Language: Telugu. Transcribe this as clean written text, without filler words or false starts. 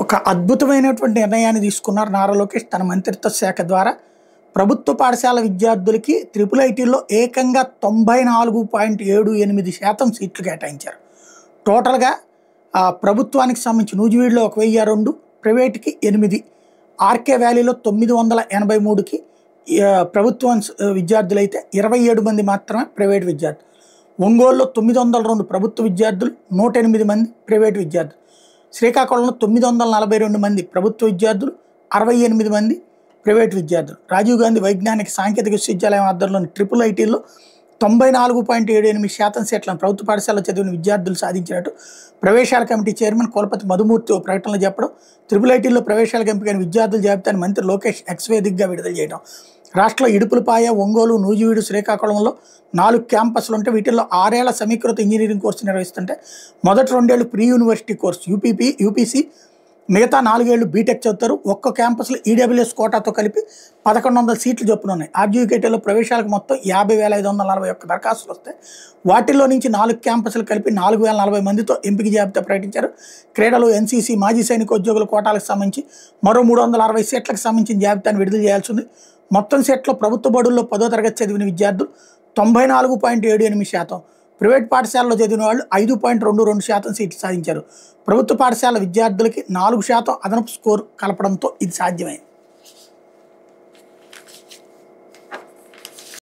ఒక అద్భుతమైనటువంటి నిర్ణయాన్ని తీసుకున్నారు నారా లోకేష్ తన మంత్రిత్వ శాఖ ద్వారా. ప్రభుత్వ పాఠశాల విద్యార్థులకి ట్రిపుల్ ఐటీల్లో ఏకంగా 94.78% సీట్లు కేటాయించారు. టోటల్గా ప్రభుత్వానికి సంబంధించి నూజివీడులో 1002, ప్రైవేట్కి 8, ఆర్కే వ్యాలీలో 983కి ప్రభుత్వం విద్యార్థులైతే 27 మంది మాత్రమే ప్రైవేట్ విద్యార్థులు. ఒంగోలులో 902 ప్రభుత్వ విద్యార్థులు, 108 మంది ప్రైవేట్ విద్యార్థులు. శ్రీకాకుళంలో 942 మంది ప్రభుత్వ విద్యార్థులు, 68 మంది ప్రైవేట్ విద్యార్థులు. రాజీవ్ గాంధీ వైజ్ఞానిక సాంకేతిక విశ్వవిద్యాలయం ఆధ్వర్యంలోని ట్రిపుల్ ఐటీల్లో 94.78% సీట్లను ప్రభుత్వ పాఠశాలలో చదివిన విద్యార్థులు సాధించినట్టు ప్రవేశాల కమిటీ చైర్మన్ కులపతి మధుమూర్తి ఓ ప్రకటనలో చెప్పడం, ట్రిపుల్ ఐటీల్లో ప్రవేశాలకు ఎంపికైన విద్యార్థుల జాబితాను మంత్రి లోకేష్ ఎక్స్ వేదికగా విడుదల చేయడం. రాష్ట్రంలో ఇడుపులపాయ, ఒంగోలు, నూజివీడు, శ్రీకాకుళంలో 4 క్యాంపస్లు ఉంటే వీటిల్లో 6 ఏళ్ల సమీకృత ఇంజనీరింగ్ కోర్సు నిర్వహిస్తుంటే మొదటి 2 ఏళ్ళు ప్రీ యూనివర్సిటీ కోర్సు యూపీసీ, మిగతా 4 ఏళ్ళు బీటెక్ చదువుతారు. ఒక్క క్యాంపస్లో ఈడబ్ల్యూఎస్ కోటాతో కలిపి 1100 సీట్లు చొప్పున ఉన్నాయి. ఆర్జీయూకేటీలో ప్రవేశాలకు మొత్తం 50,541 దరఖాస్తులు వస్తాయి. వాటిల్లో నుంచి 4 క్యాంపస్లు కలిపి 4,040 మందితో ఎంపిక జాబితా ప్రకటించారు. క్రీడలు, ఎన్సీసీ, మాజీ సైనికోద్యోగుల కోటాలకు సంబంధించి మరో 360 సీట్లకు సంబంధించిన జాబితాను విడుదల చేయాల్సి ఉంది. మొత్తం సీట్లో ప్రభుత్వ బడుల్లో 10వ తరగతి చదివిన విద్యార్థులు 94.78%, ప్రైవేట్ పాఠశాలలో చదివిన వాళ్ళు 5.22% సీట్లు సాధించారు. ప్రభుత్వ పాఠశాల విద్యార్థులకి 4% అదనపు స్కోర్ కలపడంతో ఇది సాధ్యమైంది.